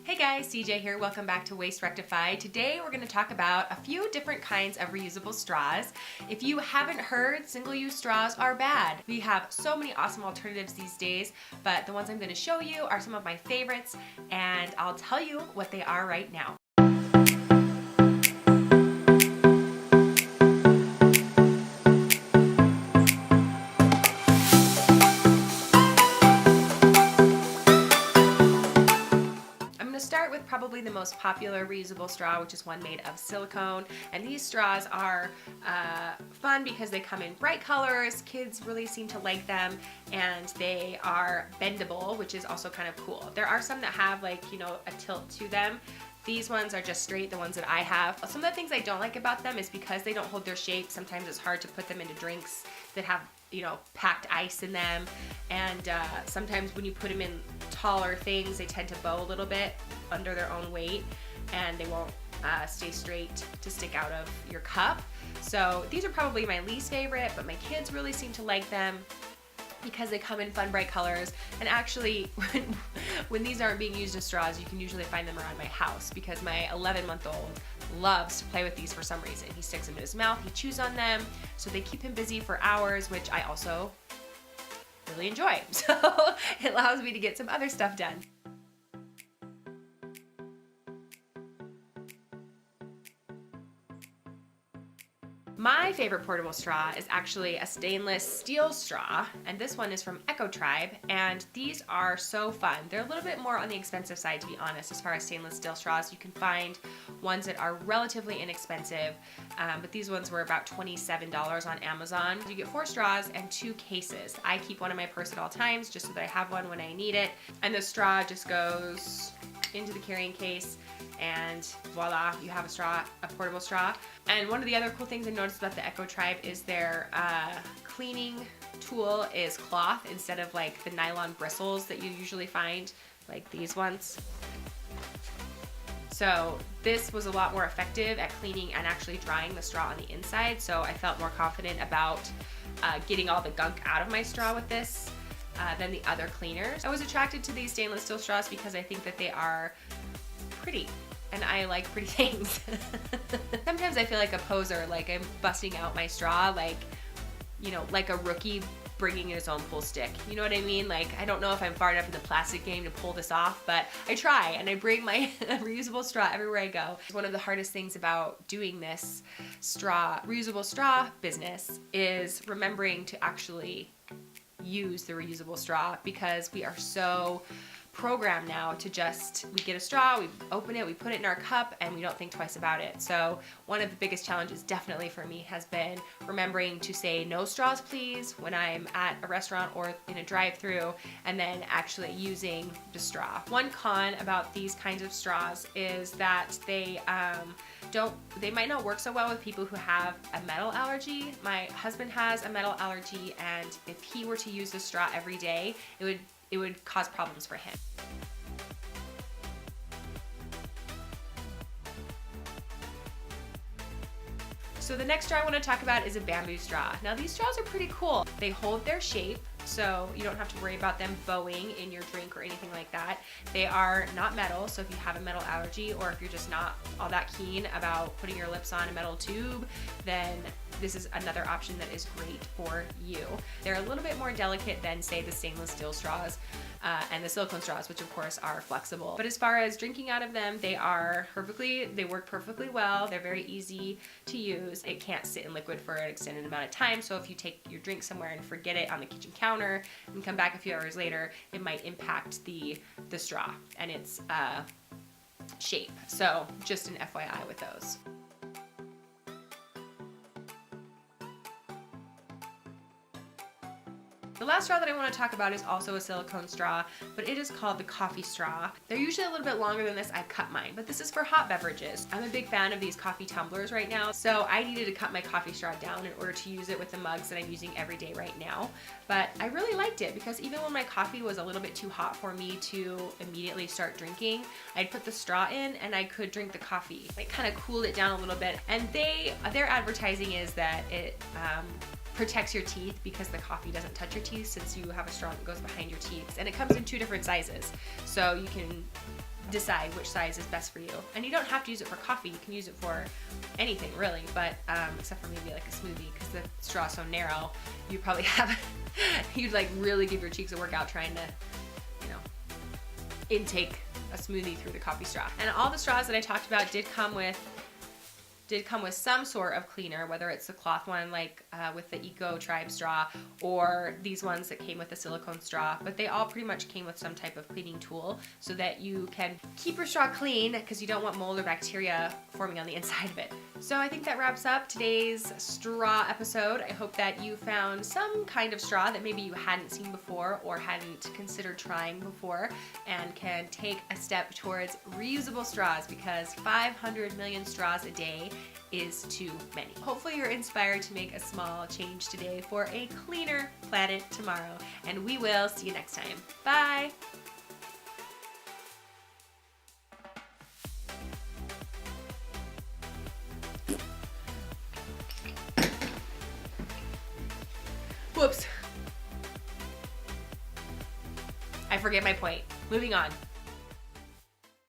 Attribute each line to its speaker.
Speaker 1: Hey guys, CJ here. Welcome back to Waste Rectified. Today we're going to talk about a few different kinds of reusable straws. If you haven't heard, single-use straws are bad. We have so many awesome alternatives these days, but the ones I'm going to show you are some of my favorites, and I'll tell you what they are right now. Start with probably the most popular reusable straw, which is one made of silicone. And these straws are fun because they come in bright colors. Kids really seem to like them, and they are bendable, which is also kind of cool. There are some that have a tilt to them. These ones are just straight, the ones that I have. Some of the things I don't like about them is because they don't hold their shape. Sometimes it's hard to put them into drinks that have packed ice in them, and sometimes when you put them in taller things, they tend to bow a little bit under their own weight, and they won't stay straight to stick out of your cup. So these are probably my least favorite, but my kids really seem to like them because they come in fun, bright colors. And actually, when these aren't being used as straws, you can usually find them around my house because my 11-month-old loves to play with these for some reason. He sticks them in his mouth, he chews on them, so they keep him busy for hours, which I also really enjoy. So it allows me to get some other stuff done. My favorite portable straw is actually a stainless steel straw, and this one is from Tribe, and these are so fun. They're a little bit more on the expensive side, to be honest, as far as stainless steel straws. You can find ones that are relatively inexpensive, but these ones were about $27 on Amazon. You get 4 straws and 2 cases. I keep one in my purse at all times just so that I have one when I need it, and the straw just goes into the carrying case, and voila, you have a straw, a portable straw. And one of the other cool things I noticed about the Tribe is their cleaning tool is cloth instead of like the nylon bristles that you usually find, like these ones. So this was a lot more effective at cleaning and actually drying the straw on the inside, so I felt more confident about getting all the gunk out of my straw with this than the other cleaners. I was attracted to these stainless steel straws because I think that they are pretty, and I like pretty things. Sometimes I feel like a poser, like I'm busting out my straw, like a rookie bringing his own pool stick. You know what I mean? Like, I don't know if I'm far enough in the plastic game to pull this off, but I try, and I bring my reusable straw everywhere I go. One of the hardest things about doing this reusable straw business is remembering to actually use the reusable straw, because we are so programmed now to we get a straw, we open it, we put it in our cup, and we don't think twice about it. So one of the biggest challenges definitely for me has been remembering to say no straws please when I'm at a restaurant or in a drive-through, and then actually using the straw. One con about these kinds of straws is that they might not work so well with people who have a metal allergy. My husband has a metal allergy, and if he were to use the straw every day, it would cause problems for him. So the next straw I want to talk about is a bamboo straw. Now these straws are pretty cool. They hold their shape, so you don't have to worry about them bowing in your drink or anything like that. They are not metal, so if you have a metal allergy, or if you're just not all that keen about putting your lips on a metal tube, then this is another option that is great for you. They're a little bit more delicate than, say, the stainless steel straws and the silicone straws, which of course are flexible. But as far as drinking out of them, they work perfectly well. They're very easy to use. It can't sit in liquid for an extended amount of time, so if you take your drink somewhere and forget it on the kitchen counter and come back a few hours later, it might impact the straw and its shape. So just an FYI with those. The last straw that I want to talk about is also a silicone straw, but it is called the coffee straw. They're usually a little bit longer than this. I cut mine, but this is for hot beverages. I'm a big fan of these coffee tumblers right now, so I needed to cut my coffee straw down in order to use it with the mugs that I'm using every day right now. But I really liked it because even when my coffee was a little bit too hot for me to immediately start drinking, I'd put the straw in and I could drink the coffee. It kind of cooled it down a little bit, and their advertising is that it protects your teeth because the coffee doesn't touch your teeth since you have a straw that goes behind your teeth. And it comes in 2 different sizes. So you can decide which size is best for you. And you don't have to use it for coffee, you can use it for anything really, but except for maybe like a smoothie, because the straw is so narrow, you probably have, you'd like really give your cheeks a workout trying to, you know, intake a smoothie through the coffee straw. And all the straws that I talked about did come with some sort of cleaner, whether it's the cloth one like with the Eco Tribe straw, or these ones that came with a silicone straw, but they all pretty much came with some type of cleaning tool so that you can keep your straw clean, because you don't want mold or bacteria forming on the inside of it. So I think that wraps up today's straw episode. I hope that you found some kind of straw that maybe you hadn't seen before or hadn't considered trying before, and can take a step towards reusable straws, because 500 million straws a day is too many. Hopefully you're inspired to make a small change today for a cleaner planet tomorrow, and we will see you next time. Bye! Whoops. I forget my point. Moving on.